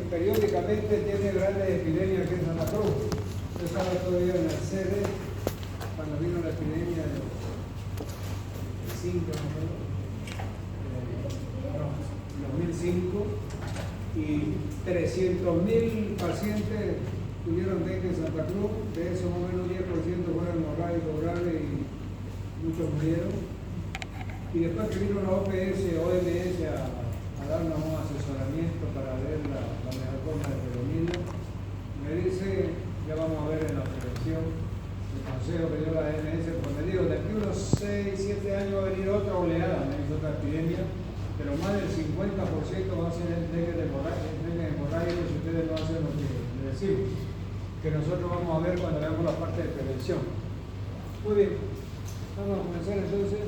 periódicamente tiene grandes epidemias aquí en Santa Cruz. Yo estaba todavía en la sede cuando vino la epidemia del 2005, y 300.000 pacientes tuvieron dengue en Santa Cruz. De eso más o menos 10% fueron hemorrágicos graves y muchos murieron. Y después que vino la OPS, OMS a darnos un asesoramiento para ver la mejor forma de prevenirla, me dice, ya vamos a ver en la prevención, el consejo que dio la OMS, porque me dijo, de aquí unos 6, 7 años va a venir otra oleada, me dijo, otra epidemia, pero más del 50% va a ser el dengue hemorrágico si ustedes no hacen lo que le decimos, que nosotros vamos a ver cuando veamos la parte de prevención. Muy bien, vamos a comenzar entonces.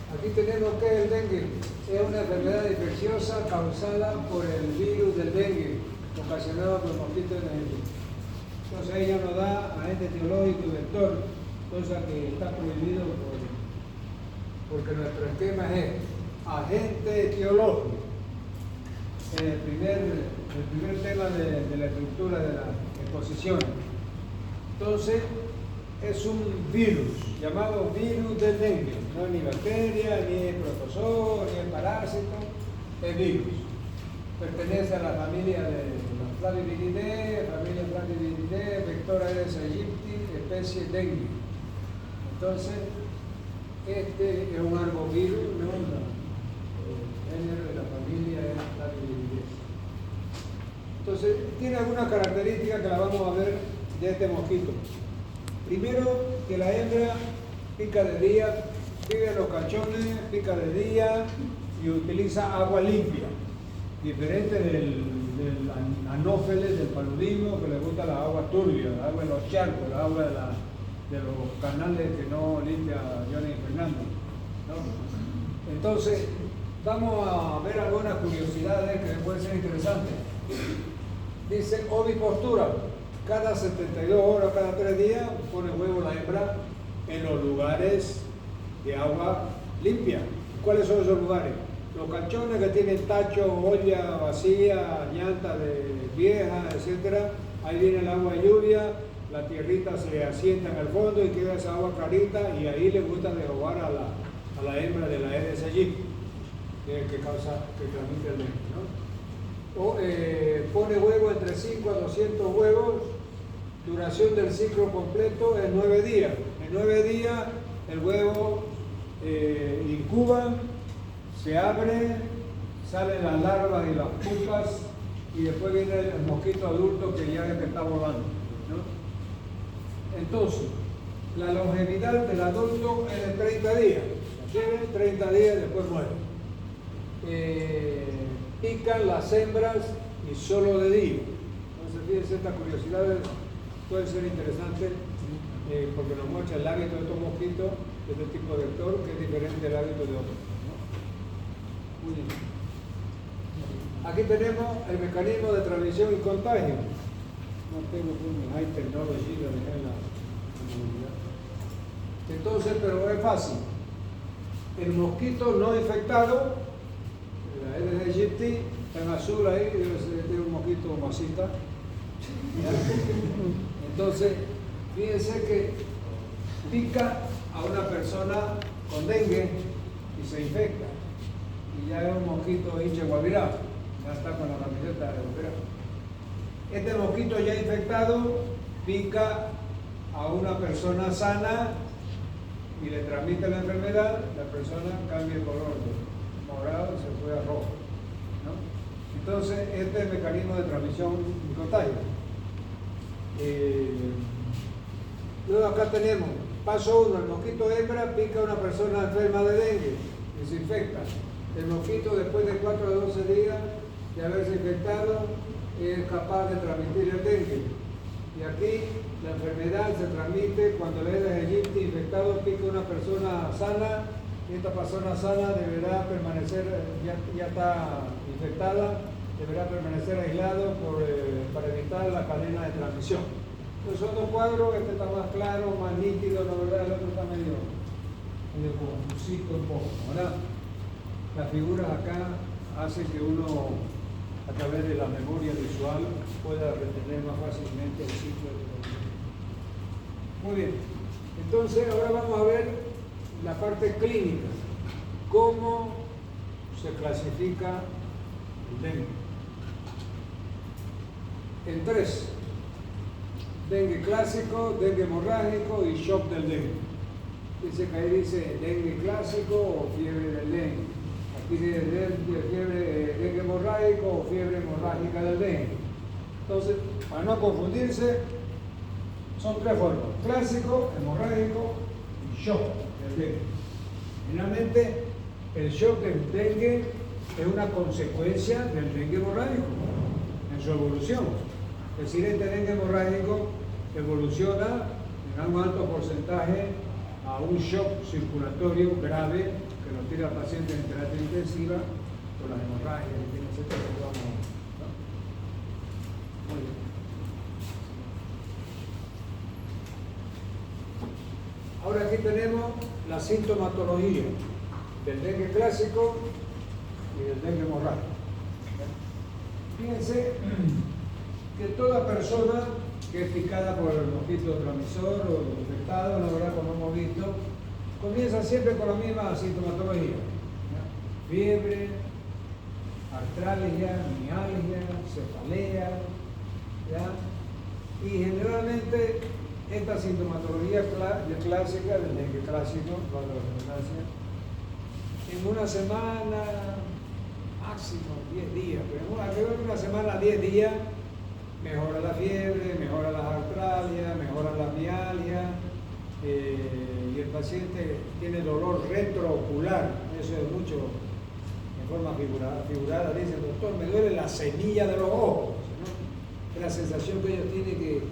Aquí tenemos que el dengue es una enfermedad infecciosa causada por el virus del dengue, ocasionado por mosquitos dengue. Entonces ella nos da agente etiológico y vector, cosa que está prohibido porque nuestro esquema es agente etiológico. El primer tema de la estructura de la exposición. Entonces, es un virus llamado virus del dengue, no es ni bacteria, ni protozoo, ni es parásito, es virus. Pertenece a la familia de las Flaviviridae, vector Aedes aegypti, especie dengue. Entonces, este es un arbovirus, ¿no? El género de la familia es Flaviviridae. Entonces, tiene algunas características que la vamos a ver de este mosquito. Primero, que la hembra pica de día, vive en los cachones, pica de día y utiliza agua limpia, diferente del anófeles, del paludismo, que le gusta la agua turbia, la agua de los charcos, la agua de los canales que no limpia Johnny Fernando, ¿no? Entonces, vamos a ver algunas curiosidades que pueden ser interesantes. Dice ovipostura. Cada 72 horas, cada 3 días, pone huevo la hembra en los lugares de agua limpia. ¿Cuáles son esos lugares? Los cachones que tienen tacho, olla vacía, llanta de vieja, etc. Ahí viene el agua de lluvia, la tierrita se asienta en el fondo y queda esa agua clarita, y ahí le gusta dehogar a la hembra de la Aedes aegypti, que transmite el dengue, ¿no? Pone huevo entre 5 a 200 huevos. Duración del ciclo completo es 9 días. En 9 días el huevo incuba, se abre, salen las larvas y las pupas, y después viene el mosquito adulto que ya es que está volando, ¿no? Entonces, la longevidad del adulto es de 30 días. Tiene 30 días y después muere. Pican las hembras y solo de día. Entonces, fíjense, estas curiosidades pueden ser interesantes porque nos muestra el hábito de estos mosquitos, de este tipo de vector, que es diferente del hábito de otros, ¿no? Muy bien. Aquí tenemos el mecanismo de transmisión y contagio. No tengo mi high technology, lo dejé en la comunidad. Entonces, pero es fácil. El mosquito no infectado, la Aedes aegypti, en azul ahí, tiene un mosquito masita. Entonces, fíjense que pica a una persona con dengue y se infecta. Y ya es un mosquito hincha guavirá, ya está con la camiseta de bombero. Este mosquito ya infectado pica a una persona sana y le transmite la enfermedad, la persona cambia el color de morado y se fue a rojo, ¿no? Entonces, este es el mecanismo de transmisión y contagio. Luego acá tenemos, paso 1, el mosquito hembra pica a una persona enferma de dengue y se infecta. El mosquito, después de 4 a 12 días de haberse infectado, es capaz de transmitir el dengue. Y aquí la enfermedad se transmite cuando el Aedes aegypti infectado pica a una persona sana, y esta persona sana deberá permanecer, ya está infectada, deberá permanecer aislado para evitar la cadena de transmisión. Entonces son dos cuadros, este está más claro, más nítido, la verdad, el otro está medio confusito un poco, ¿verdad? Las figuras acá hacen que uno a través de la memoria visual pueda retener más fácilmente el ciclo de dengue. Muy bien, entonces ahora vamos a ver la parte clínica, cómo se clasifica el dengue. En tres: dengue clásico, dengue hemorrágico y shock del dengue. Dice que ahí dice dengue clásico o fiebre del dengue. Aquí dice dengue hemorrágico o fiebre hemorrágica del dengue. Entonces, para no confundirse, son tres formas: clásico, hemorrágico y shock del dengue. Finalmente, el shock del dengue es una consecuencia del dengue hemorrágico en su evolución. Es decir, este dengue hemorrágico evoluciona en un alto porcentaje a un shock circulatorio grave que lo tira al paciente en terapia intensiva por las hemorragias que tiene, etcétera, que vamos a ver, ¿no? Muy bien. Ahora aquí tenemos la sintomatología del dengue clásico y del dengue hemorrágico. Fíjense que toda persona que es picada por el mosquito transmisor o infectado, la verdad, como hemos visto, comienza siempre con la misma sintomatología: fiebre, artralgia, mialgia, cefalea, ¿ya? Y generalmente esta sintomatología clásica del dengue clásico, en una semana, máximo 10 días, pero alrededor de una semana, 10 días, mejora la fiebre, mejora las artralgias, mejora la mialgia, y el paciente tiene dolor retroocular. Eso es mucho, en forma figurada, dice el doctor: me duele la semilla de los ojos, ¿no? Es la sensación que ellos tienen,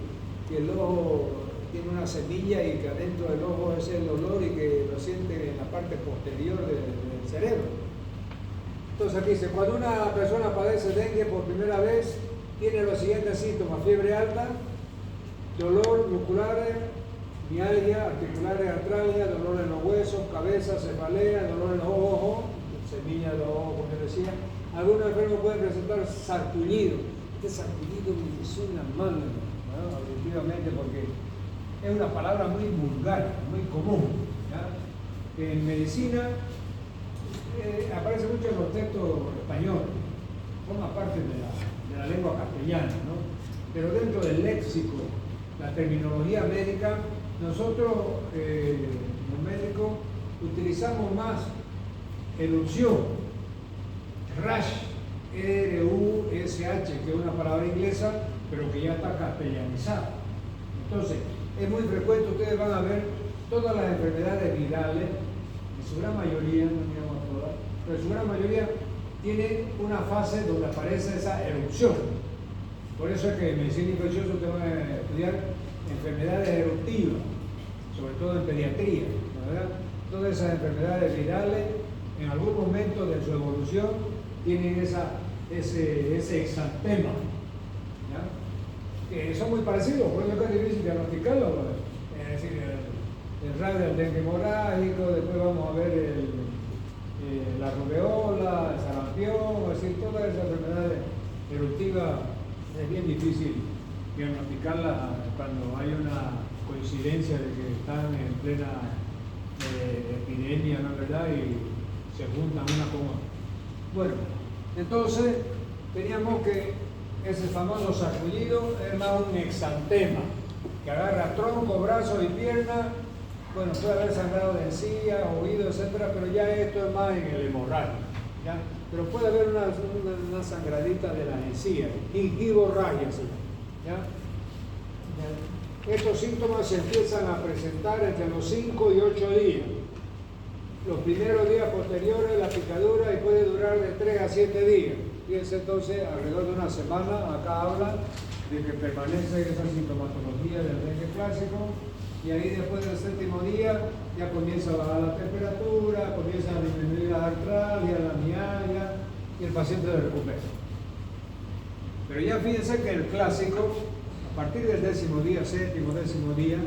que el ojo tiene una semilla y que adentro del ojo es el dolor y que lo sienten en la parte posterior del cerebro. Entonces aquí dice: cuando una persona padece dengue por primera vez, tiene los siguientes síntomas: fiebre alta, dolor musculares, mialgia, articulares, artralgia, dolor en los huesos, cabeza, cefalea, dolor en los ojos, semilla de los ojos, como les decía. Algunos enfermos pueden presentar sarpullido. Este sarpullido me suena mal, ¿no? Objetivamente, porque es una palabra muy vulgar, muy común, ¿ya? En medicina aparece mucho en los textos españoles, forma parte de la lengua castellana, ¿no? Pero dentro del léxico, la terminología médica, nosotros, los médicos, utilizamos más erupción, rash, R-U-S-H, que es una palabra inglesa, pero que ya está castellanizada. Entonces, es muy frecuente, ustedes van a ver todas las enfermedades virales, en su gran mayoría, no digamos todas, pero en su gran mayoría tiene una fase donde aparece esa erupción. Por eso es que en medicina infecciosa ustedes van a estudiar enfermedades eruptivas, sobre todo en pediatría, ¿verdad? Todas esas enfermedades virales, en algún momento de su evolución, tienen ese exantema, ¿ya? Que son muy parecidos, por eso es difícil diagnosticarlo. Es decir, el radio del dengue hemorrágico, después vamos a ver la rubeola, el sarampión, es decir, todas esas enfermedades eruptivas es bien difícil diagnosticarlas cuando hay una coincidencia de que están en plena epidemia, ¿no es verdad? Y se juntan una con otra. Bueno, entonces teníamos que ese famoso sarpullido es más un exantema que agarra tronco, brazos y piernas. Bueno, puede haber sangrado de encía, oído, etcétera, pero ya esto es más en el hemorrágico, ¿ya? Pero puede haber una sangradita de las encías, gingivorragia, ¿ya? Estos síntomas se empiezan a presentar entre los 5 y 8 días. Los primeros días posteriores la picadura y puede durar de 3 a 7 días. Fíjense entonces, alrededor de una semana, acá habla de que permanece esa sintomatología del dengue clásico, y ahí después del 7º día ya comienza a bajar la temperatura, comienza a disminuir la artralgia, la mialgia, y el paciente se recupera. Pero ya fíjense que el clásico, a partir del 10º día, 7º, 10º día,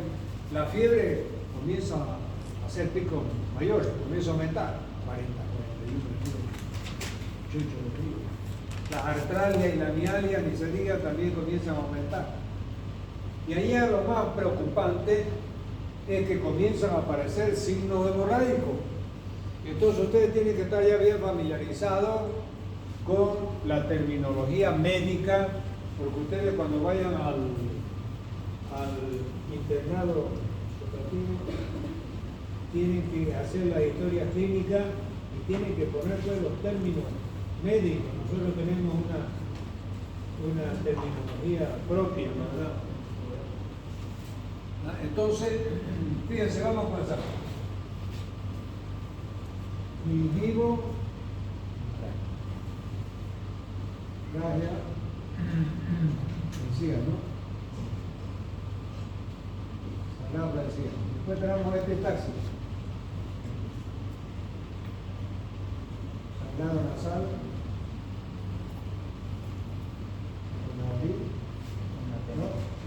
la fiebre comienza a hacer picos mayores, comienza a aumentar, 40, 41, 38 de frío. Las artralgias y la mialgia, ni se diga, también comienzan a aumentar. Y ahí lo más preocupante es que comienzan a aparecer signos hemorrágicos. Entonces ustedes tienen que estar ya bien familiarizados con la terminología médica, porque ustedes cuando vayan al internado tienen que hacer la historia clínica y tienen que poner pues los términos médicos. Nosotros tenemos una terminología propia, ¿verdad? Entonces, fíjense, vamos a pasar. Gingivo, raya, encía, ¿no? Sangrado de encía. Después tenemos epistaxis. Sangrado nasal.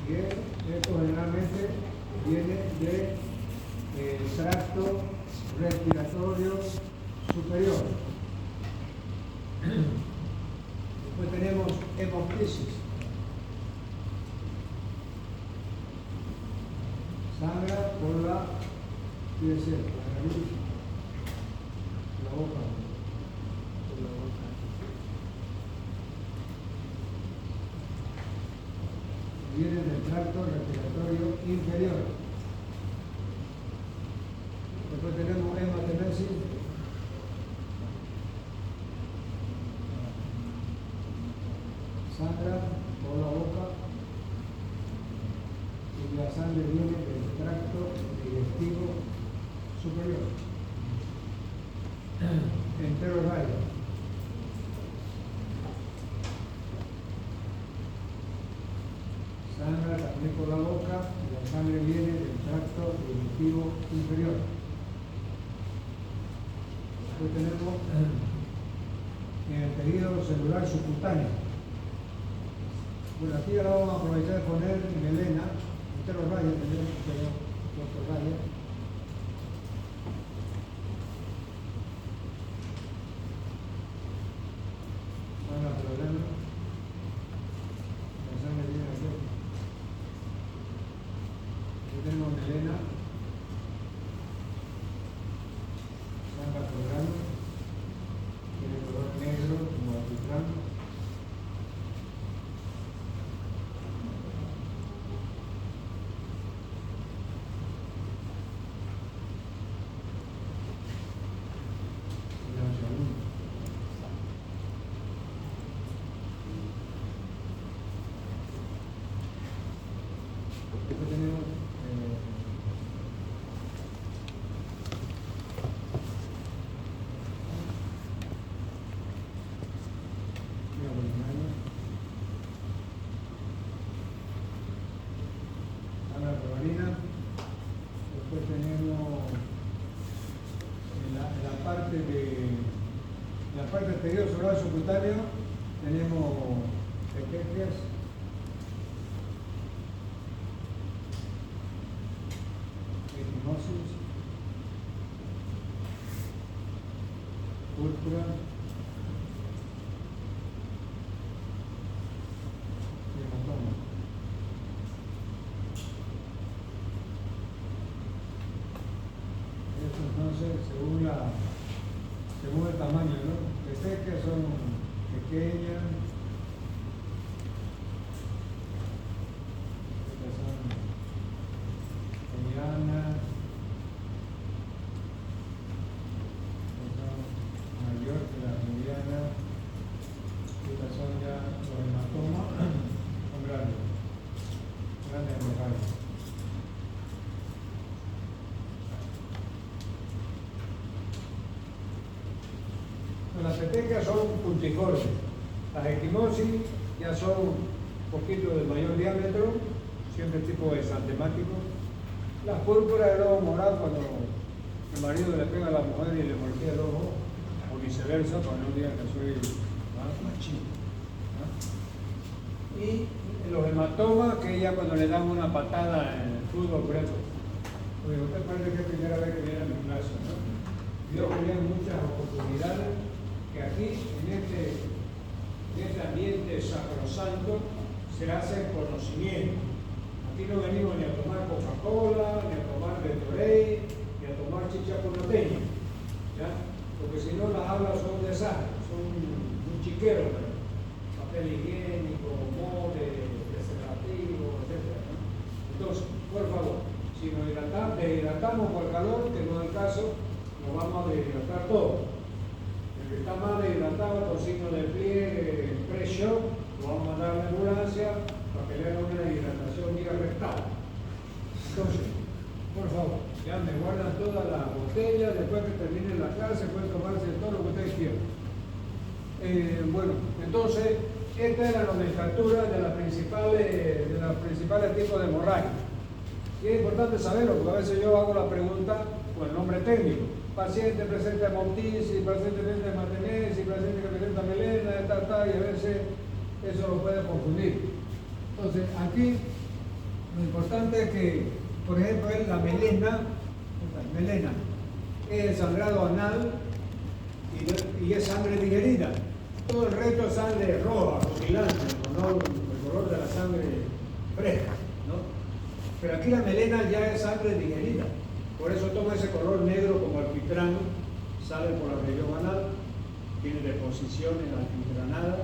Y esto generalmente viene del tracto respiratorio superior. Después tenemos hemoptisis. Sangra por la nariz, la boca. Viene del tracto respiratorio inferior. Después tenemos hematemesis. Sangra por la boca y la sangre viene del tracto digestivo superior. Enterorragia. Sangra también por la boca y la sangre viene del tracto digestivo inferior. Después tenemos en el tejido celular subcutáneo. Bueno, aquí ahora vamos a aprovechar de poner melena, enterorragia, tenemos enterorragia. Sangra por el ano. La sangre viene aquí. Tenemos melena, sangra por el ano, tiene color negro como alquitrán. Después tenemos sangra por orina. Después tenemos en la parte del tejido celular subcutáneo tenemos pequeñas. Equimosis, púrpura, y hematoma. Esto entonces según el tamaño, ¿no? Pequeñas son pequeñas. Estas son medianas. Mayor que la mediana. Estas son ya los hematomas, son grandes hemorragias. Las petecas son puntiformes, las equimosis ya son un poquito de mayor diámetro, siempre tipo exantemático. Las púrpuras del ojo morado cuando el marido le pega a la mujer y le mordía el ojo, o viceversa, para no digan que soy machito. Y los hematomas, que ya cuando le dan una patada en el fútbol, por ejemplo. Oye, usted parece que es la primera vez que viene a mi gimnasio, ¿no? Dios tiene muchas oportunidades que aquí, en este es sacrosanto, se hace conocimiento. Aquí no venimos ni a tomar Coca-Cola, ni a tomar Gatorade, ni a tomar chicha con norteña, ¿ya? Porque si no las aulas son un desastre, son un chiquero, ¿no? Papel higiénico, mole, preservativo, etc., ¿no? Entonces, por favor, si nos deshidratamos por el calor, que no es el caso, nos vamos a deshidratar todos. El que está más deshidratado con signo de pliegue, pre-shock, lo vamos a mandar a la ambulancia para que le hagan una hidratación vía rectal. Entonces, por favor, ya me guardan todas las botellas, después que termine la clase pueden tomarse todo lo que ustedes quieran. Bueno, entonces, esta es la nomenclatura de los principales tipos de hemorragia. Y es importante saberlo, porque a veces yo hago la pregunta con el nombre técnico. Paciente presenta hemoptisis, paciente presenta hematemesis, paciente que presenta melena, y a veces eso lo puede confundir. Entonces, aquí lo importante es que, por ejemplo, es la melena es el sangrado anal y es sangre digerida. Todo el resto es sangre roja, rutilante, el color de la sangre fresca, ¿no? Pero aquí la melena ya es sangre digerida. Por eso toma ese color negro como alquitrán, sale por la región anal, tiene deposiciones alquitranadas,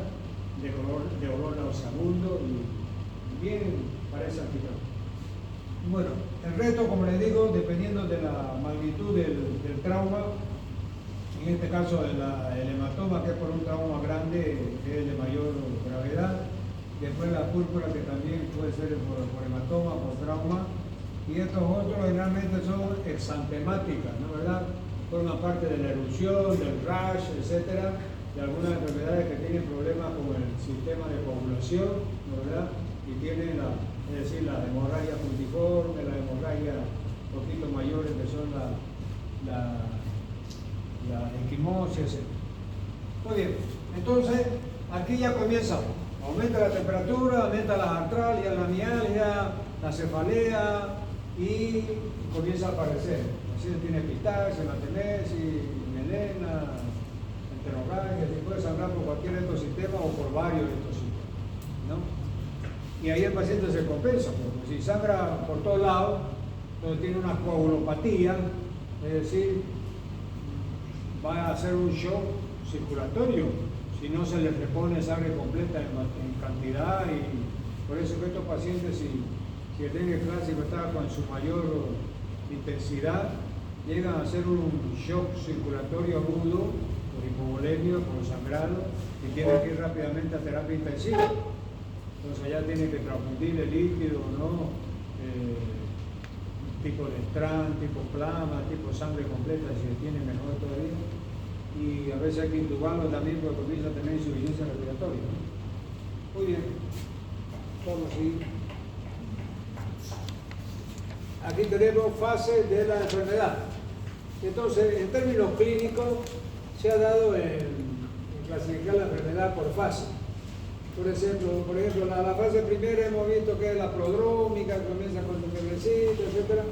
de olor nauseabundo y bien parece alquitrán. Bueno, el resto, como les digo, dependiendo de la magnitud del trauma, en este caso el hematoma, que es por un trauma grande, que es de mayor gravedad, después la púrpura, que también puede ser por hematoma, por trauma, y estos otros generalmente son exantemáticas, ¿no? ¿Verdad? Forman parte de la erupción, del rash, etcétera, de algunas enfermedades que tienen problemas con el sistema de coagulación, ¿no? ¿Verdad? Y tienen es decir, las hemorragias puntiformes, las hemorragias un poquito mayores, que son la equimosis, etc. Muy bien, entonces aquí ya comienza, aumenta la temperatura, aumenta las artralgias, la mialgia, la cefalea y comienza a aparecer. Así tiene epistaxia, hematemesis, melena, enterorragia, y puede sangrar por cualquiera de estos sistemas o por varios de estos sistemas, ¿no? Y ahí el paciente se compensa, porque si sangra por todos lados, entonces tiene una coagulopatía, es decir, va a hacer un shock circulatorio si no se le repone sangre completa en cantidad. Y por eso que estos pacientes, si el dengue clásico está con su mayor intensidad, llegan a hacer un shock circulatorio agudo por hipovolemia, por sangrado, y tienen que ir rápidamente a terapia intensiva. Entonces allá tienen que transfundir el líquido, ¿no? Tipo de tran, tipo plasma, tipo sangre completa, si tiene mejor todavía. Y a veces hay que intubarlo también porque comienza a tener insuficiencia respiratoria, ¿no? Muy bien, vamos a seguir. Aquí tenemos fase de la enfermedad. Entonces, en términos clínicos, se ha dado en clasificar la enfermedad por fase. Por ejemplo, la fase primera hemos visto que es la prodrómica, que comienza con el fiebrecito, etc.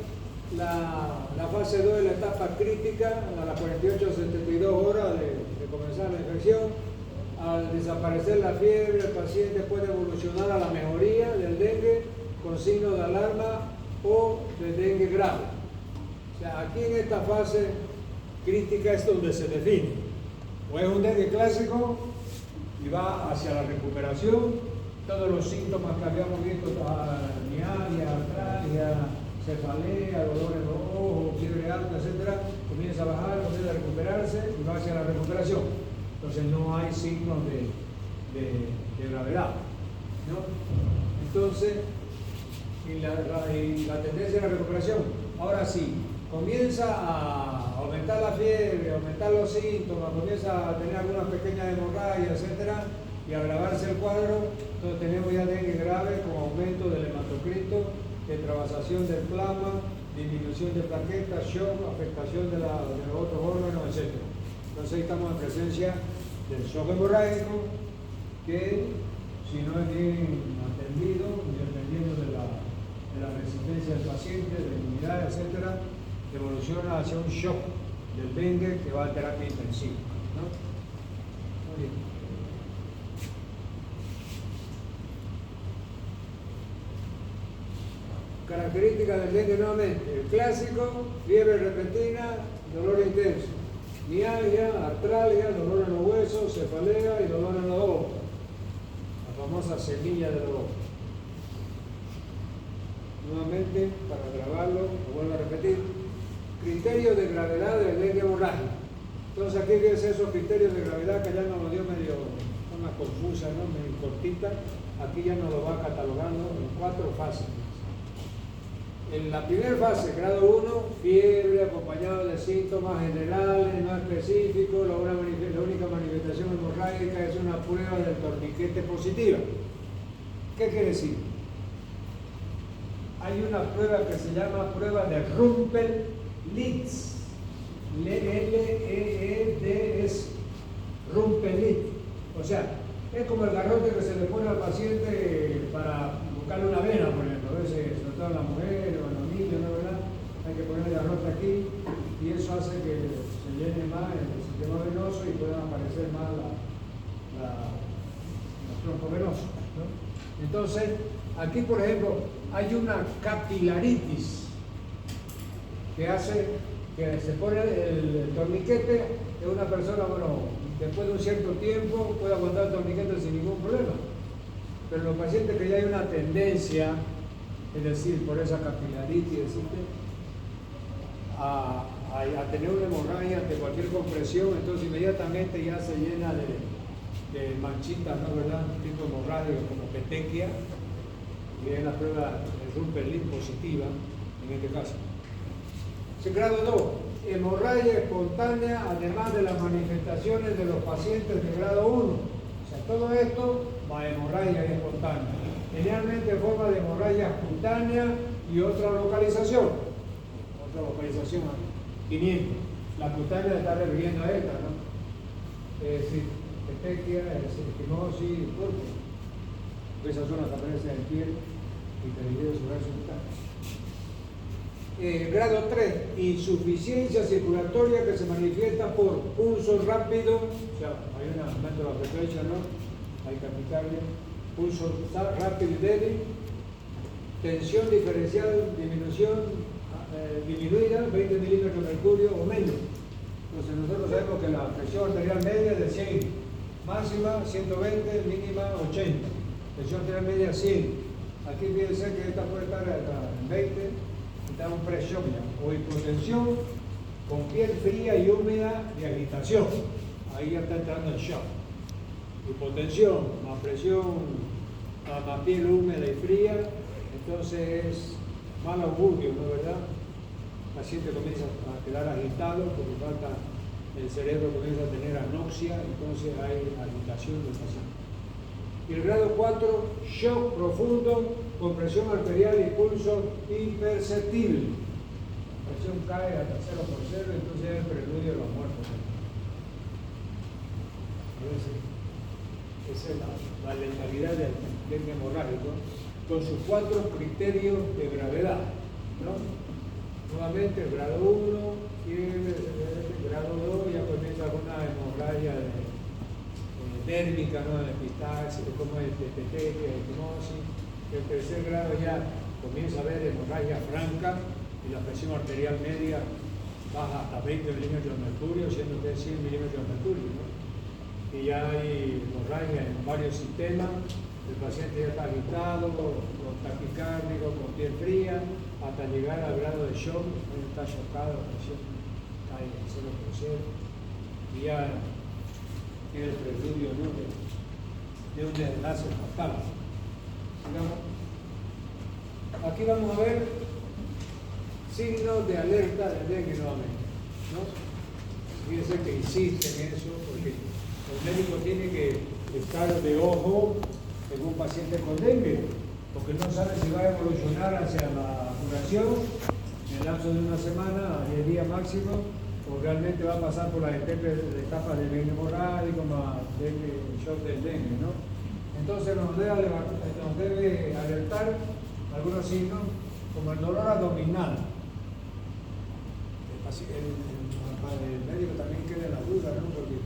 La fase 2 es la etapa crítica, a las 48 a 72 horas de comenzar la infección. Al desaparecer la fiebre, el paciente puede evolucionar a la mejoría del dengue con signos de alarma o de dengue grave. O sea, aquí en esta fase crítica es donde se define. O es un dengue clásico y va hacia la recuperación, todos los síntomas que habíamos visto, mialgia, artralgia, cefalea, dolores de ojo, fiebre alta, etc., comienza a bajar, comienza a recuperarse y va hacia la recuperación. Entonces no hay signos de gravedad, ¿no? Entonces, y la tendencia a la recuperación, ahora sí, comienza a aumentar la fiebre, aumentar los síntomas, comienza a tener algunas pequeñas hemorragias, etcétera, y agravarse el cuadro. Entonces tenemos ya dengue grave con aumento del hematocrito, detravasación del plasma, disminución de plaquetas, shock, afectación de los otros órganos, etcétera. Entonces ahí estamos en presencia del shock hemorrágico, que si no es bien atendido, dependiendo de la resistencia del paciente, de la inmunidad, etcétera, evoluciona hacia un shock del dengue que va a terapia intensiva, ¿no? Muy bien. Características del dengue nuevamente. El clásico, fiebre repentina, dolor intenso. Mialgia, artralgia, dolor en los huesos, cefalea y dolor en los ojos. La famosa semilla de los ojos. Nuevamente, para grabarlo, lo vuelvo a repetir. Criterios de gravedad del dengue hemorrágico. Entonces aquí fíjense esos criterios de gravedad que ya nos lo dio medio, una confusa, ¿no? Medio cortita. Aquí ya nos lo va catalogando en 4 fases. En la primera fase, grado 1, fiebre acompañado de síntomas generales, no específicos. La única manifestación hemorrágica es una prueba del torniquete positiva. ¿Qué quiere decir? Hay una prueba que se llama prueba de Rumpel-Litz. L-E-E-D-S. Rumpel-Litz. O sea, es como el garrote que se le pone al paciente para buscarle una vena, por ejemplo. A veces, sobre todo a la mujer o a los niños, ¿no? ¿Verdad? Hay que poner el garrote aquí y eso hace que se llene más el sistema venoso y puedan aparecer más los trompos venosos, ¿no? Entonces, aquí, por ejemplo, hay una capilaritis que hace que se pone el torniquete de una persona, bueno, después de un cierto tiempo puede aguantar el torniquete sin ningún problema. Pero los pacientes que ya hay una tendencia, es decir, por esa capilaritis, a tener una hemorragia ante cualquier compresión, entonces inmediatamente ya se llena de manchitas, ¿no? ¿Verdad? Tipo hemorrágico como petequia, y es la prueba de Rumpel-Litz positiva en este caso. Grado 2, hemorragia espontánea, además de las manifestaciones de los pacientes de grado 1. O sea, todo esto va hemorragia espontánea. Generalmente en forma de hemorragia cutánea y otra localización. Otra localización, 500. La cutánea está refiriendo a esta, ¿no? Es decir, petequia, equimosis, púrpura. Esas zonas que aparecen en piel y peligro cerebral subcutáneo. Grado 3, insuficiencia circulatoria que se manifiesta por pulso rápido, o sea, hay una aumento de la frecuencia, ¿no? Hay taquicardia, pulso rápido y débil, tensión diferencial, disminuida, 20 milímetros de mercurio o menos. Entonces nosotros sabemos que la presión arterial media es de 100, máxima 120, mínima 80, presión arterial media 100. Aquí fíjense que esta puede estar en 20, da un presión o hipotensión con piel fría y húmeda y agitación. Ahí ya está entrando el shock. Hipotensión, más presión, más piel húmeda y fría, entonces es mal augurio, ¿no es verdad? El paciente comienza a quedar agitado porque falta, el cerebro comienza a tener anoxia, entonces hay agitación del paciente. Y el grado 4, shock profundo, con presión arterial y pulso imperceptible. La presión cae hasta 0 por 0, entonces es el preludio de la muerte. Esa es la letalidad del dengue hemorrágico, con sus 4 criterios de gravedad, ¿no? Nuevamente, el grado 1, fiebre, grado 2, ya comienza con una hemorragia dérmica, ¿no? De epistaxis, como es de petequia, de equimosis. El tercer grado ya comienza a haber hemorragia franca y la presión arterial media baja hasta 20 milímetros de mercurio, siendo que es 100 milímetros de mercurio, ¿no? Y ya hay hemorragia en varios sistemas, el paciente ya está agitado, con taquicárdico, con piel fría, hasta llegar al grado de shock, está chocado, la presión cae en 0 por 0, y ya tiene el preludio, ¿no? de un desenlace fatal. Aquí vamos a ver signos de alerta del dengue nuevamente, ¿no? Fíjense que insiste en eso porque el médico tiene que estar de ojo en un paciente con dengue, porque no sabe si va a evolucionar hacia la curación en el lapso de una semana, a 10 días máximo, o realmente va a pasar por las etapas del dengue hemorrágico más dengue, shock del dengue, ¿no? Entonces nos debe alertar algunos signos, como el dolor abdominal. El médico también queda en la duda, ¿no? Porque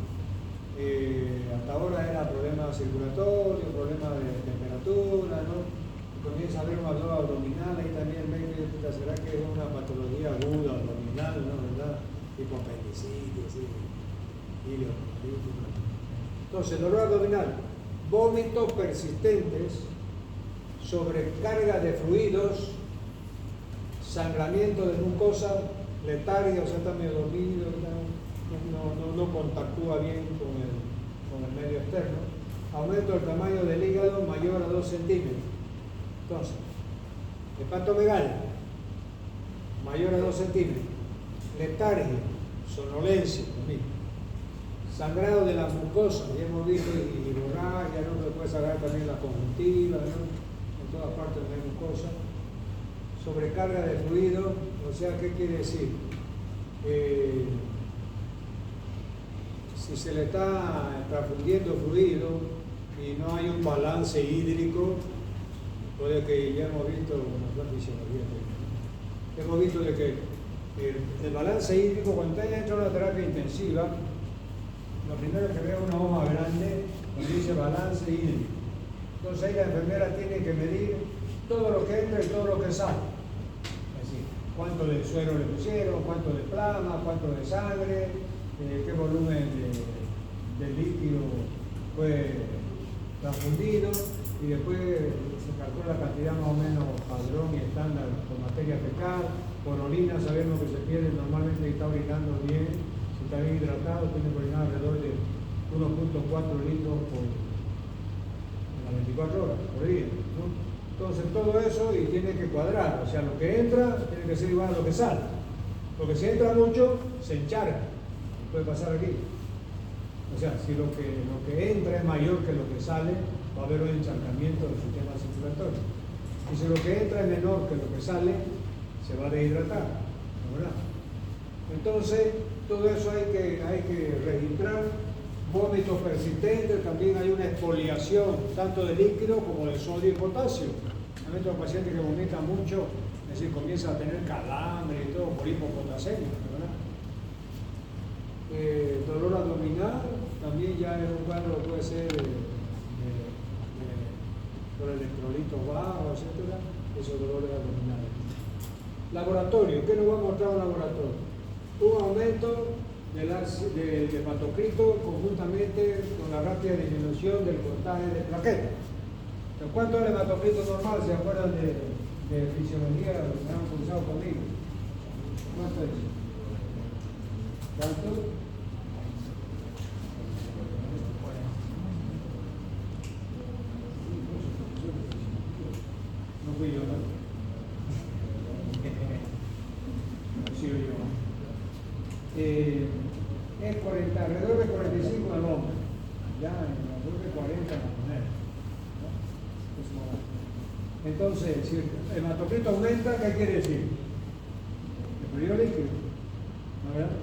hasta ahora era problema circulatorio, problema de temperatura, ¿no? comienza a haber una dolor abdominal, ahí también el médico dice, ¿será que es una patología aguda abdominal, no, verdad? Tipo apendicitis, sí, ileocondritis. Entonces, dolor abdominal, vómitos persistentes, sobrecarga de fluidos, sangramiento de mucosa, letargia, o sea, está medio dormido, no contactúa bien con el medio externo, aumento del tamaño del hígado mayor a 2 centímetros. Entonces, hepatomegalia, mayor a 2 centímetros, letargia, sonolencia, lo mismo. Sangrado de la mucosa, ya hemos visto, y hemorragia, ¿no? Se puede sangrar también la conjuntiva, ¿no? En todas partes de la mucosa. Sobrecarga de fluido, o sea, ¿qué quiere decir? Si se le está transfundiendo fluido y no hay un balance hídrico, puede que ya hemos visto, hemos visto de que el balance hídrico, cuando está dentro de una terapia intensiva, lo primero que veo es una hoja grande donde dice balance hídrico. Entonces ahí la enfermera tiene que medir todo lo que entra y todo lo que sale. Es decir, cuánto de suero le pusieron, cuánto de plasma, cuánto de sangre, qué volumen de líquido fue transfundido, y después se calcula la cantidad más o menos padrón y estándar por materia fecal. Por orina sabemos que se pierde normalmente y está orinando bien. Está bien hidratado, tiene que orinar alrededor de 1.4 litros en las 24 horas por día, ¿no? Entonces todo eso y tiene que cuadrar, o sea, lo que entra tiene que ser igual a lo que sale, porque si entra mucho se encharca, puede pasar aquí. O sea, si lo que entra es mayor que lo que sale, va a haber un encharcamiento del sistema circulatorio. Y si lo que entra es menor que lo que sale, se va a deshidratar, ¿no? ¿Verdad? Entonces, todo eso hay que registrar. Vómitos persistentes, también hay una exfoliación tanto de líquido como de sodio y potasio. Hay otros pacientes que vomitan mucho, es decir, comienzan a tener calambre y todo por hipopotasemia, ¿verdad? Dolor abdominal, también ya es un cuadro, puede ser por electrolitos bajos, etc. Esos dolores abdominales. Laboratorio, ¿qué nos va a mostrar un laboratorio? Un aumento del hematocrito conjuntamente con la rápida disminución del contagio de plaquetas. ¿Cuánto es el hematocrito normal? ¿Se acuerdan de fisiología? ¿Se han cruzado conmigo? ¿Cuánto es? ¿Cuánto? No fui yo, ¿no? Es alrededor de 45 en el hombre, ya alrededor de 40 en la mujer, ¿no? Entonces, si el hematocrito aumenta, ¿qué quiere decir? El periodo líquido, ¿no verdad?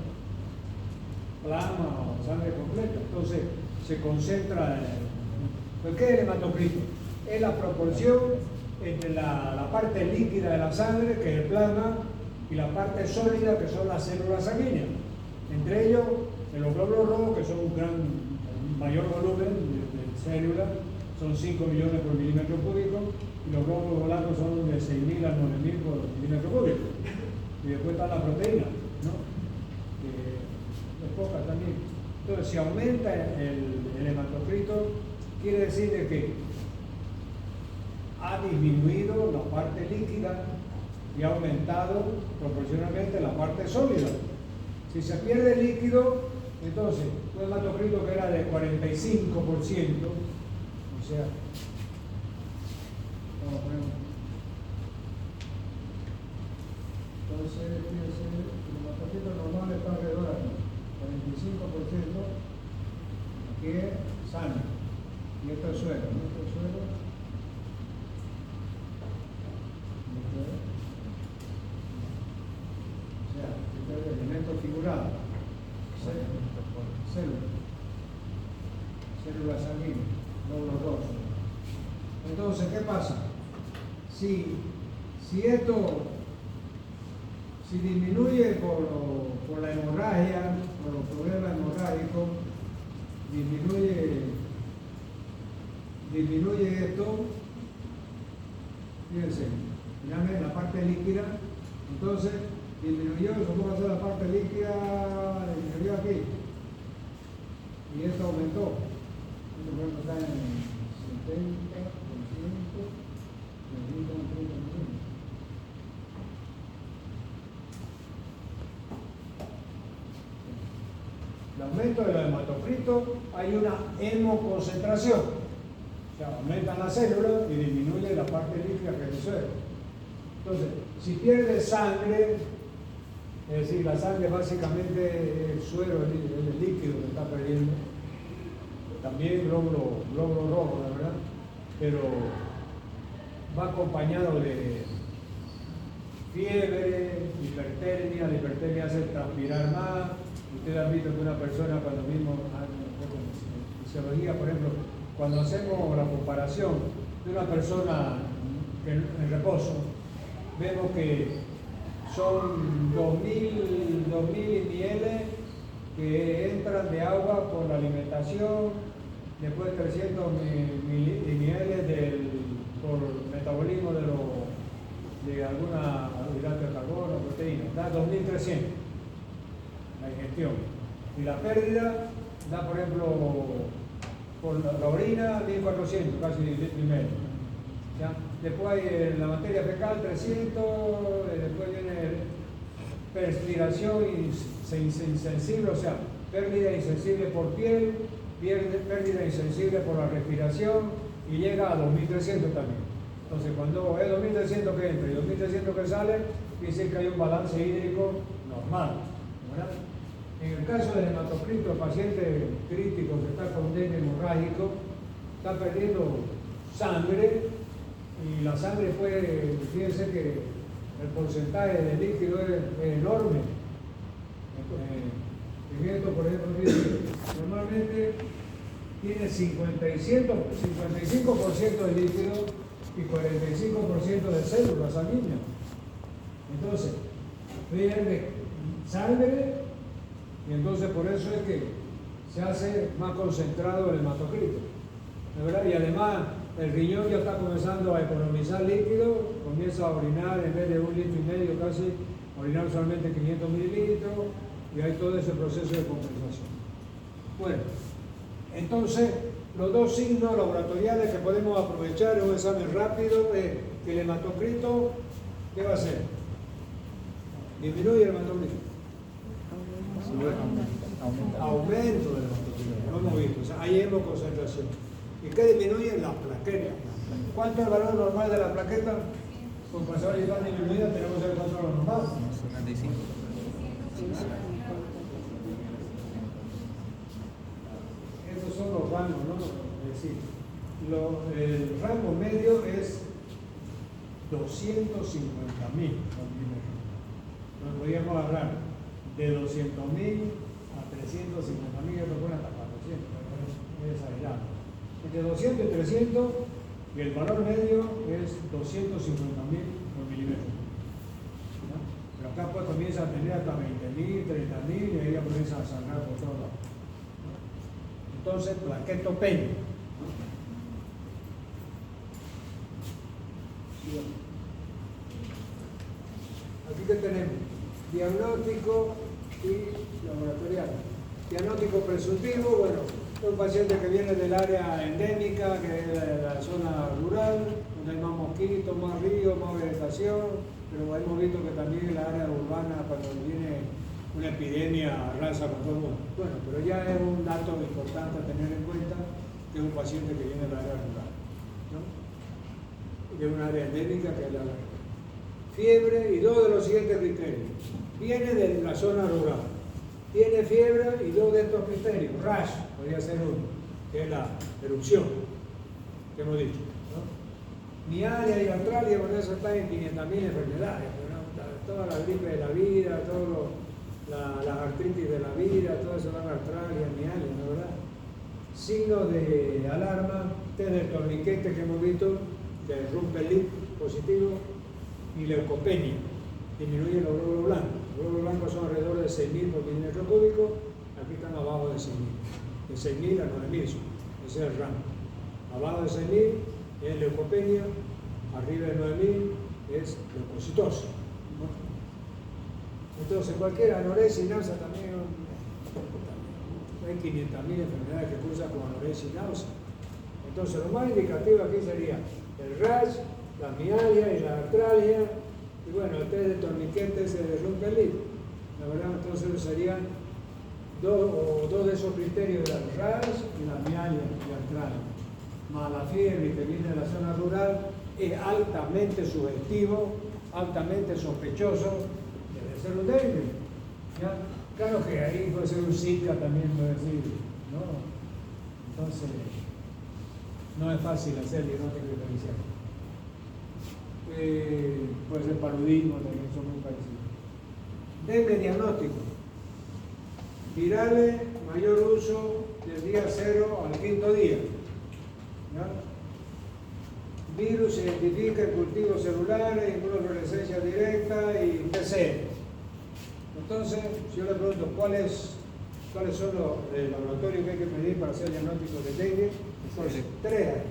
Plasma o sangre completa. Entonces, se concentra. ¿Pues qué es el hematocrito? Es la proporción entre la parte líquida de la sangre, que es el plasma, y la parte sólida, que son las células sanguíneas. Entre ellos, en los glóbulos rojos, que son un mayor volumen de células, son 5 millones por milímetro cúbico, y los glóbulos blancos son de 6.000 a 9.000 por milímetro cúbico. Y después está la proteína, ¿no? Que es poca también. Entonces, si aumenta el hematocrito, quiere decir de que ha disminuido la parte líquida y ha aumentado proporcionalmente la parte sólida. Si se pierde el líquido, entonces un hematocrito que era de 45%, o sea, vamos a poner, entonces el hematocrito normal está alrededor de 45%, aquí es sangre, y esto es suero, ¿no? Esto es suero. Elemento figurado, células sanguíneas, glóbulos rojos. Entonces, ¿qué pasa? Si disminuye por la hemorragia, por los problemas hemorrágicos, disminuye esto, Fíjense, mirame la parte líquida, entonces disminuyó, supongo que la parte líquida disminuyó aquí, y esto aumentó. Esto por ejemplo está en 70%, necesita un 30%. El aumento de los hematocritos, hay una hemoconcentración. O sea, aumentan las células y disminuye la parte líquida que es el suero. Entonces, si pierde sangre, es decir, la sangre básicamente el suero, el líquido que está perdiendo, también glóbulo rojo, la verdad, pero va acompañado de fiebre, hipertermia, la hipertermia hace transpirar más. Ustedes han visto que una persona cuando mismo en fisiología, por ejemplo, cuando hacemos la comparación de una persona en reposo, vemos que son 2000 ml que entran de agua por la alimentación, después 300 ml por metabolismo de alguna hidrato de carbono, proteína, da 2300 la ingestión. Y la pérdida da, por ejemplo, por la orina 1400, casi litro y medio. ¿Ya? Después hay la materia fecal 300, después viene perspiración insensible, o sea, pérdida insensible por piel, pérdida insensible por la respiración y llega a 2300 también. Entonces, cuando es 2300 que entra y 2300 que sale, quiere decir que hay un balance hídrico normal, ¿verdad? En el caso del hematocrito, el paciente crítico que está con dengue hemorrágico, está perdiendo sangre y la sangre puede, fíjense que el porcentaje de líquido es enorme. En esto, por ejemplo, normalmente tiene 55% de líquido y 45% de células sanguíneas. Entonces, pierde sangre y entonces por eso es que se hace más concentrado el hematocrito, ¿verdad? Y además el riñón ya está comenzando a economizar líquido, comienza a orinar en vez de 1,5 litros casi, orinar solamente 500 mililitros y hay todo ese proceso de compensación. Bueno, entonces los dos signos laboratoriales que podemos aprovechar en un examen rápido es que el hematocrito, ¿qué va a hacer? Disminuye el hematocrito. Aumento del hematocrito, lo hemos visto, o sea, hay hemoconcentración. ¿Y qué disminuye? Las plaquetas. ¿Cuánto es el valor normal de la plaqueta? Con pasar y van disminuida tenemos el control normal. 75. Estos son los rangos, ¿no? Es decir, el rango medio es 250.000. Nos podríamos agarrar de 200.000 a 350.000, yo propongo hasta 400, es exagerado. Entre 200 y 300, y el valor medio es 250.000 por milímetro. ¿No? Pero acá pues comienza a tener hasta 20.000, 30.000 y ahí ya comienza a sangrar por todos lados. Entonces, plaquetopenia. Aquí que tenemos diagnóstico y laboratorial. Diagnóstico presuntivo, bueno, es un paciente que viene del área endémica, que es la zona rural, donde hay más mosquitos, más ríos, más vegetación, pero hemos visto que también en la área urbana, cuando viene una epidemia, arrasa con todo el mundo. Bueno, pero ya es un dato importante a tener en cuenta, que es un paciente que viene del área rural, ¿no? De un área endémica que es la rural. Fiebre y dos de los siguientes criterios. Viene de la zona rural, tiene fiebre y dos de estos criterios. Rash, podría ser uno, que es la erupción, que hemos dicho, ¿no? Mialia y artralia, por eso están en 500.000 enfermedades, ¿no? Toda la gripe de la vida, las artritis de la vida, todo eso dan artralia, mialia, ¿no? ¿Verdad? Signo de alarma, test del torniquete que hemos visto, de Rumpelin positivo, y leucopenia, disminuye los glóbulos blancos. Los glóbulos blancos son alrededor de 6.000 por milímetro cúbico, aquí están abajo de 6.000. De 6.000 a 9.000, ese es el rango. Abajo de 6.000 es leucopenia, arriba de 9.000 es leucocitosis, ¿no? Entonces cualquier anorexia y náusea también hay 500.000 enfermedades que cursan con anorexia y náusea. Entonces lo más indicativo aquí sería el rash, la mialgia y la artralgia, y bueno, el test de torniquete se derrumbe el hilo. La verdad, entonces serían dos de esos criterios, el rash y la mialgia y la artralgia. Más la fiebre que viene de la zona rural es altamente sugestivo, altamente sospechoso, debe ser un dengue. ¿Ya? Claro que ahí puede ser un Zika también, puede decir, ¿no? Entonces, no es fácil hacer diagnóstico diferencial. Puede ser paludismo, también son muy parecidos. Dengue diagnóstico. Virales, mayor uso del día 0 al 5.º día. ¿Ya? Virus se identifica en cultivos celulares, inmunofluorescencia directa y PCR. Entonces, si yo le pregunto cuáles son los laboratorios que hay que medir para hacer diagnóstico de dengue, entonces 3 hay.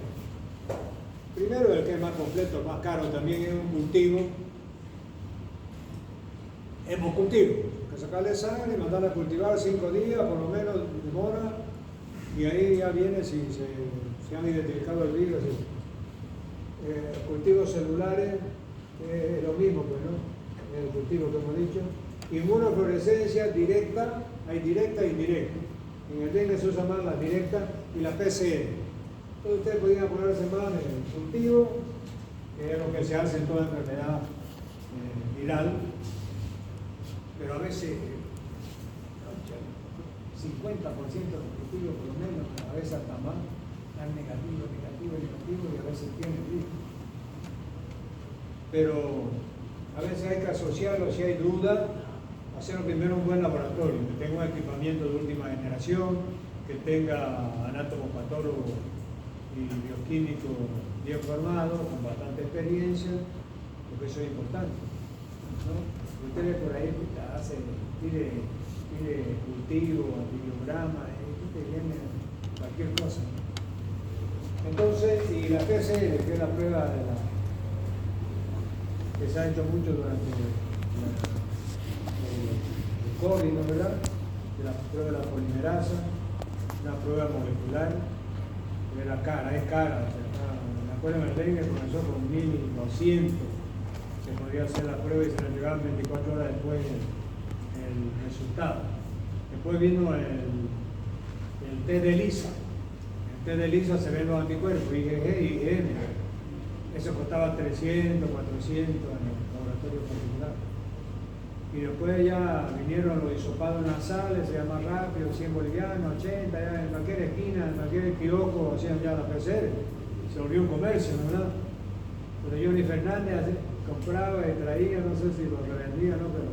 Primero, el que es más completo, más caro también es un cultivo. Hemocultivo, que sacarle sangre y mandarla a cultivar 5 días, por lo menos demora, y ahí ya viene si se han identificado el virus. Cultivos celulares es lo mismo, pues, ¿no? El cultivo que hemos dicho. Inmunofluorescencia directa, hay directa e indirecta. En el dengue se usa más la directa y la PCR. Entonces ustedes podrían ponerse más en el cultivo, que es lo que se hace en toda enfermedad viral, pero a veces 50% de los cultivos por lo menos, a veces hasta más, dan negativo, y a veces tienen virus. Pero a veces hay que asociarlo, si hay duda, hacer primero un buen laboratorio, que tenga un equipamiento de última generación, que tenga anatomopatólogo y bioquímico bien formado, con bastante experiencia, porque eso es importante, ¿no? Ustedes por ahí tire cultivo, antibiograma, y viene cualquier cosa. Entonces, y la PCR, que es la prueba que se ha hecho mucho durante el COVID, ¿no, verdad? La prueba de la polimerasa, una prueba molecular, que era cara, es cara. O sea, me acuerdo en el dengue comenzó con 1.200, se podía hacer la prueba y se le llegaban 24 horas después el resultado. Después vino el test de ELISA. El test de ELISA se ven los anticuerpos, IgG y IgM. Eso costaba 300, 400 en el laboratorio particular. Y después ya vinieron los hisopados nasales, se llama rápido, 100 bolivianos, 80, ya en cualquier esquina, en cualquier kiosco hacían ya la PCR. Se volvió un comercio, ¿verdad? Pero Johnny Fernández compraba y traía, no sé si lo revendía, ¿no? Pero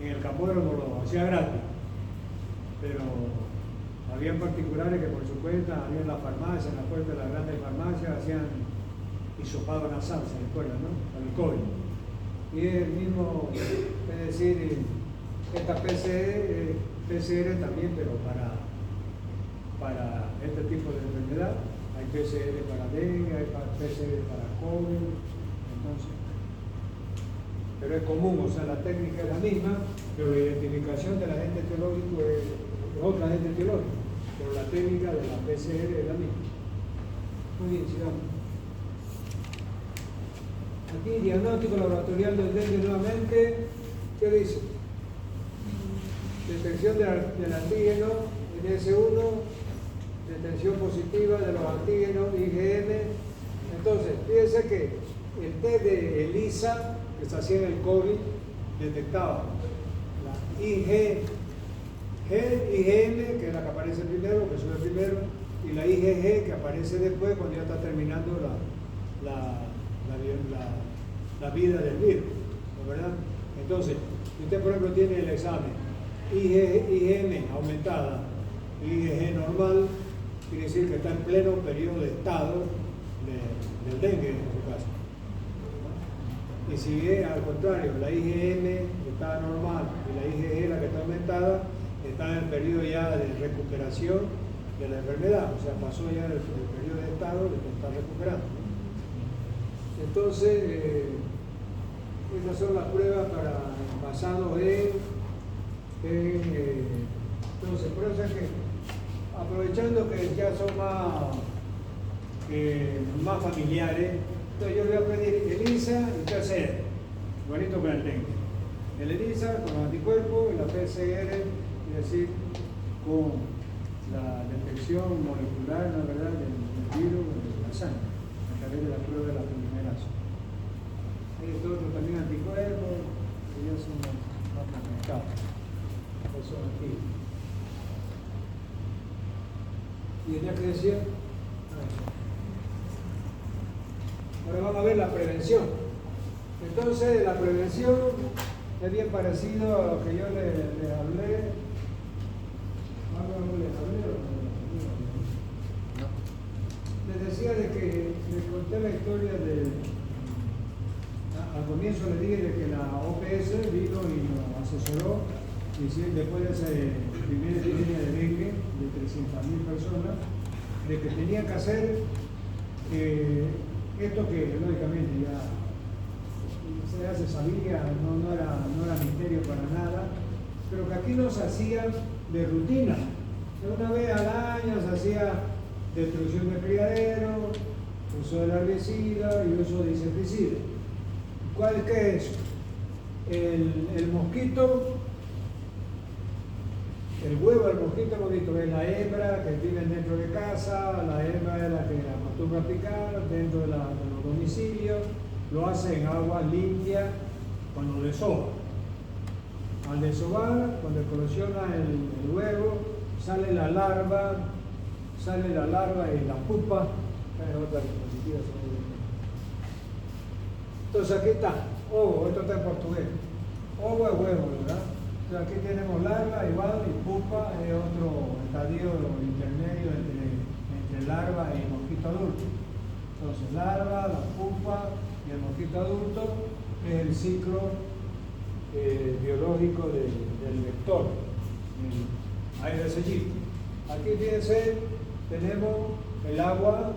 en el Capódromo lo hacía gratis. Pero había particulares que por su cuenta, había en la farmacia, en la puerta de las grandes farmacias, hacían hisopado nasal, se recuerdan, ¿no? Para el COVID. Y el mismo, es decir, esta PCR también, pero para este tipo de enfermedad. Hay PCR para dengue, hay PCR para COVID, entonces. Pero es común, o sea, la técnica es la misma, pero la identificación del agente etiológico es otro agente etiológico, pero la técnica de la PCR es la misma. Muy bien, sigamos. Aquí, diagnóstico laboratorial del dengue nuevamente. ¿Qué dice? Detección del antígeno NS1, detección positiva de los antígenos IgM. Entonces, fíjense que el test de ELISA, que se hacía en el COVID, detectaba la IgM, que es la que aparece primero, que sube primero, y la IgG, que aparece después cuando ya está terminando la vida del virus, ¿no, verdad? Entonces, si usted por ejemplo tiene el examen IgM aumentada y IgG normal, quiere decir que está en pleno periodo de estado del dengue en su caso. Y si es al contrario, la IgM está normal y la IgG, la que está aumentada, está en el periodo ya de recuperación de la enfermedad, o sea, pasó ya el periodo de estado de que está recuperando. Entonces, estas son las pruebas basadas entonces, por eso es que, aprovechando que ya son más familiares, entonces yo le voy a pedir ELISA y PCR, igualito con el dengue. El ELISA con los anticuerpos y la PCR, es decir, con la detección molecular, ¿no, verdad?, del virus de la sangre, a través de la prueba de la polimerasa. Hay otros también anticuerpos, que ya son más fragmentados. Eso aquí. ¿Y ya que decía? Ahora vamos a ver la prevención. Entonces, la prevención es bien parecido a lo que yo les hablé. Les decía de que les conté la historia al comienzo les dije de que la OPS vino y nos asesoró y después de esa primera epidemia de dengue de 300.000 personas, de que tenían que hacer esto que lógicamente ya se sabía, no era misterio para nada, pero que aquí no se hacía de rutina. Una vez al año se hacía destrucción de criaderos, uso del herbicida y uso de insecticida. ¿Cuál que es? El mosquito, el huevo del mosquito hemos visto que es la hembra que vive dentro de casa, la hembra es la que acostumbra a picar dentro de los domicilios, lo hace en agua limpia cuando desova. Al desovar, cuando eclosiona el huevo, sale la larva y la pupa. Entonces aquí está, ovo, esto está en portugués. Ovo es huevo, ¿verdad? Entonces aquí tenemos larva igual y pupa es otro estadio intermedio entre larva y mosquito adulto. Entonces larva, la pupa y el mosquito adulto es el ciclo biológico del vector, el aerosellito. Aquí fíjense, tenemos el agua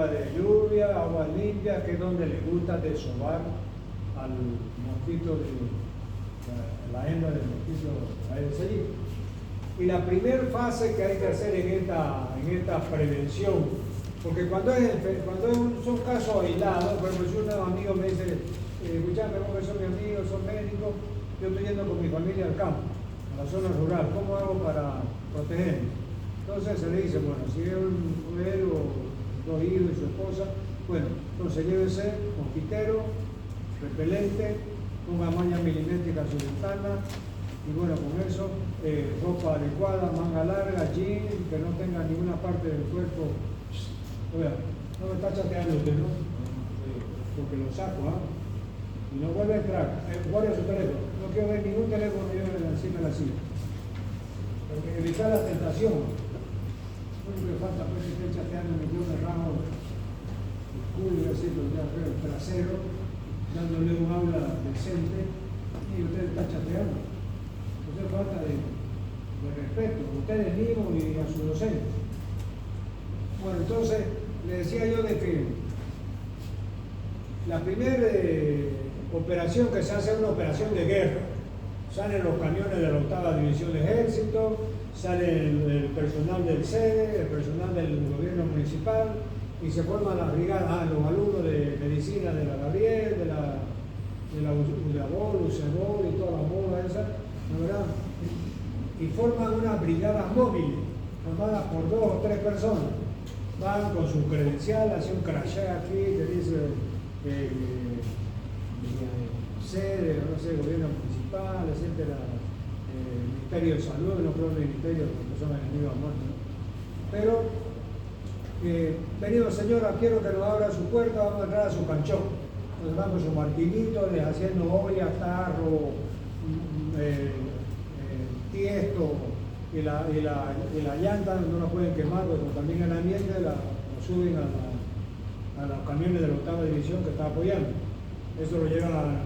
de lluvia, agua limpia, que es donde le gusta desovar al mosquito, la hembra del mosquito aerosellito. Y la primera fase que hay que hacer en esta prevención, porque cuando son casos aislados, por ejemplo, si un amigo me dice, escuchame, vos que son mi amigo, son médicos, yo estoy yendo con mi familia al campo, a la zona rural, ¿cómo hago para protegerme? Entonces se le dice, bueno, si es él o 2 hijos y su esposa, bueno, entonces llévese mosquitero, repelente, ponga malla milimétrica a su ventana, y bueno, con eso, ropa adecuada, manga larga, jean, que no tenga ninguna parte del cuerpo. Oiga, no me está chateando usted, ¿no? Porque lo saco, ¿ah? Y no vuelve a entrar, guarda su teléfono. No quiero ver ningún teléfono yo encima de la silla. Porque evitar la tentación. Lo único que falta pues que esté chateando, me dio un ramo el culo y así, el trasero, dándole un habla decente, y usted está chateando. Entonces falta de respeto a ustedes mismos y a sus docentes. Bueno, entonces le decía yo de que la primera operación que se hace es una operación de guerra. Salen los camiones de la 8ª División de Ejército, sale el personal del SEDE, el personal del gobierno municipal, y se forman las brigadas, los alumnos de medicina de la Gabriel, de la UCEBOL y todas las bolas esas, ¿no, verdad? Y forman unas brigadas móviles, formadas por 2 o 3 personas. Van con su credencial, hacen un crochet aquí que dice sede, no sé, gobierno municipal, etcétera, Ministerio de Salud, no creo que el Ministerio, porque son enemigos a muerte, ¿no? Pero, venido señora, quiero que nos abra su puerta, vamos a entrar a su canchón. Nos damos su martinito, les haciendo olla, tarro, tiesto, y la llanta no la pueden quemar, porque también en la ambiente la suben a los camiones de la 8ª División que está apoyando. Eso lo llevan al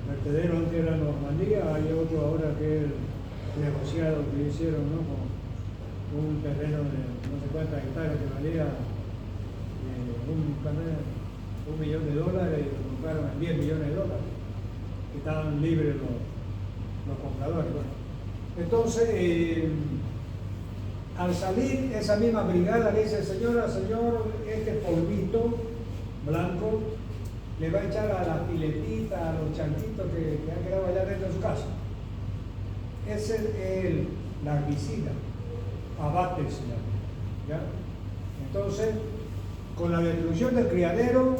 vertedero, antes era Normandía, hay otro ahora que es negociado que hicieron, ¿no? Con un terreno de no sé cuántas hectáreas que valía un $1 millón y lo compraron en $10 millones, que estaban libres los compradores. Bueno, entonces, al salir esa misma brigada le dice: señora, señor, este polvito blanco le va a echar a las piletitas, a los chanquitos que han quedado allá dentro de su casa. Ese es el larvicida, abate se llama, ¿ya? Entonces, con la destrucción del criadero,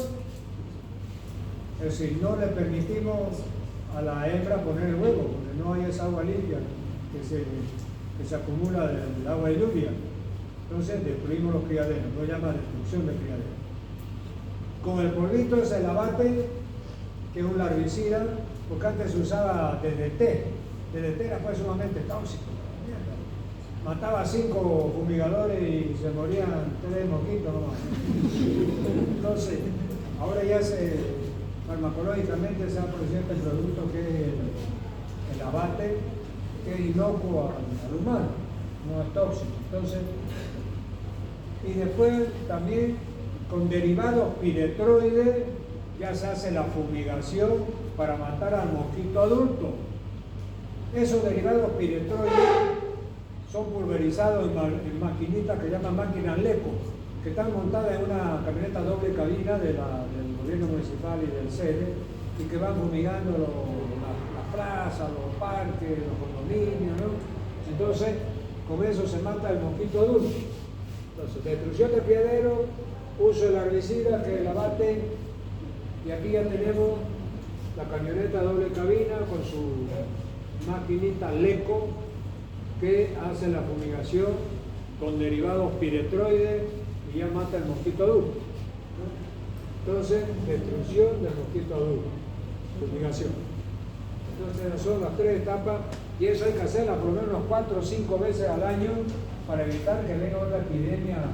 es decir, no le permitimos a la hembra poner el huevo, porque no hay esa agua limpia que se acumula del agua de lluvia. Entonces destruimos los criaderos, no llama destrucción del criadero. Con el polvito es el abate, que es un larvicida, porque antes se usaba DDT. DDT era pues sumamente tóxico. Mataba 5 fumigadores y se morían 3 mosquitos nomás. Entonces, ahora ya farmacológicamente se ha producido este producto que es el abate, que es inocuo al humano, no es tóxico. Entonces, y después también con derivados piretroides ya se hace la fumigación para matar al mosquito adulto. Esos derivados piretroides son pulverizados en maquinitas que llaman máquinas LECO, que están montadas en una camioneta doble cabina del gobierno municipal y del sede, y que van fumigando las plazas, los parques, los condominios, ¿no? Entonces, con eso se mata el mosquito adulto. Entonces, destrucción del criadero, uso del herbicida, que es el abate, y aquí ya tenemos la camioneta doble cabina con su maquinita LECO, que hace la fumigación con derivados piretroides y ya mata el mosquito adulto, ¿no? Entonces, destrucción del mosquito adulto, fumigación. Entonces, esas son las 3 etapas, y eso hay que hacerla por lo menos 4 o 5 veces al año para evitar que venga otra epidemia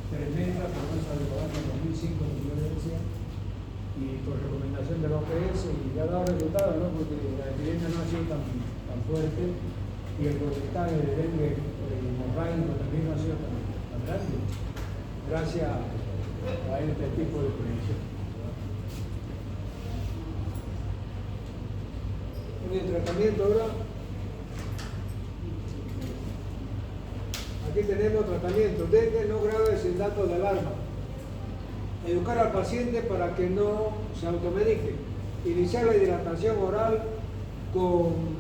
tremenda, como esa de en 2005 de violencia, y por recomendación de la OPS, y ya ha dado resultados, ¿no? Porque la epidemia no ha sido tan fuerte, y el porcentaje de dengue hemorrágico también no ha sido tan grande, gracias a este tipo de prevención. En el tratamiento ahora, aquí tenemos tratamiento: dengue no grave sin datos de alarma. Educar al paciente para que no se automedique. Iniciar la hidratación oral con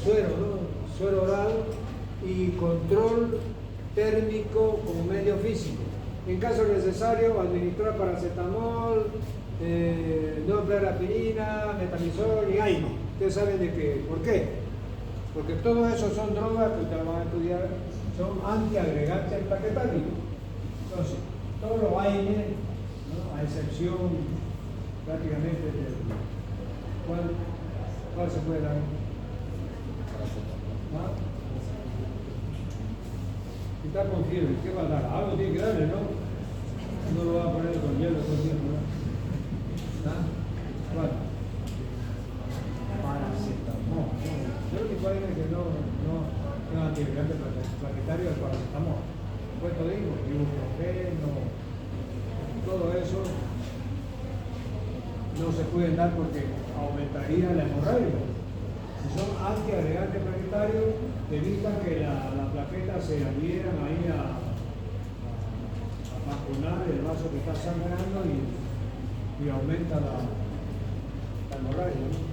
suero, ¿no? Suero oral, y control térmico como medio físico. En caso necesario, administrar paracetamol, no emplear aspirina, metamizol y AINO. Ustedes saben de qué, por qué. Porque todos esos son drogas que ustedes van a estudiar, son antiagregantes plaquetáricos. Entonces, todos los AINE, ¿no? A excepción prácticamente de ¿cuál se puede dar? ¿Ah? Si está con fiebre, ¿qué va a dar? Algo tiene que darle, ¿no? No lo va a poner con hielo todo el tiempo, ¿no? ¿Ah? ¿Cuál? Paracetamol. Yo lo que puedo decir es que no es antiagregante plaquetario el paracetamol. Después te digo, ibuprofeno, todo eso no se pueden dar porque aumentaría la hemorragia. Si son antiagregantes plaquetarios, evitan que la plaqueta se adhieran ahí a vacunar el vaso que está sangrando y aumenta la hemorragia, ¿no?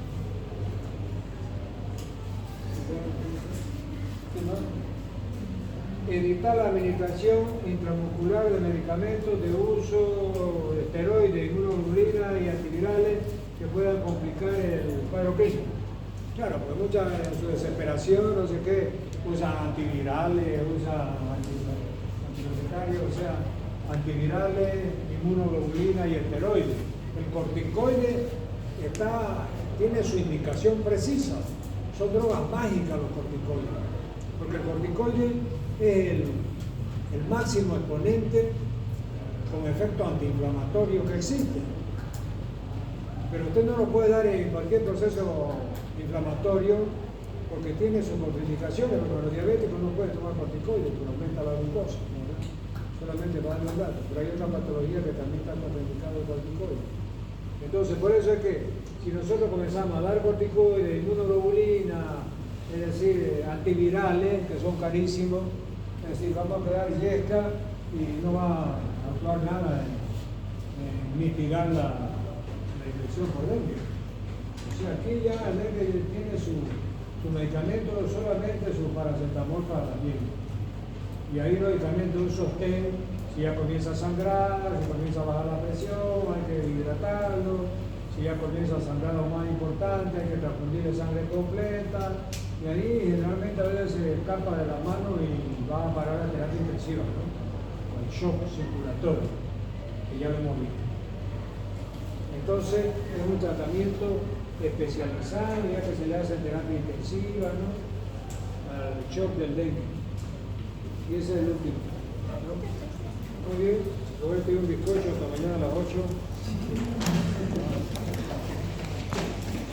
Evitar la administración intramuscular de medicamentos de uso de esteroides, inmunoglobulina y antivirales que puedan complicar el cuadro clínico. Claro, porque muchas en su desesperación, no sé qué, usan antivirales, usan antibióticos, o sea, antivirales, inmunoglobulina y esteroides. El corticoide tiene su indicación precisa. Son drogas mágicas los corticoides, porque el corticoide es el máximo exponente con efecto antiinflamatorio que existe. Pero usted no lo puede dar en cualquier proceso inflamatorio porque tiene sus contraindicaciones. Porque los diabéticos no pueden tomar corticoides, porque aumenta la glucosa, ¿no? solamente para darle un dato, pero hay otra patología que también está contraindicada el corticoide. Entonces, por eso es que si nosotros comenzamos a dar corticoides, inmunoglobulina, es decir, antivirales, que son carísimos, es decir, vamos a quedar yesca y no va a actuar nada en mitigar la infección por dengue. O sea, aquí ya el dengue tiene su medicamento, solamente su paracetamol para la piel. Y ahí lógicamente un sostén, si ya comienza a sangrar, si comienza a bajar la presión, hay que hidratarlo, si ya comienza a sangrar lo más importante, hay que transfundirle sangre completa, y ahí generalmente a veces se escapa de la mano y va a parar la terapia intensiva, ¿no? O el shock circulatorio, que ya lo hemos visto. Entonces es un tratamiento especializado, ya que se le hace terapia intensiva, ¿no? Al shock del dengue. Y ese es el último, ¿no? Muy bien, Roberto, y un bizcocho hasta mañana a las 8.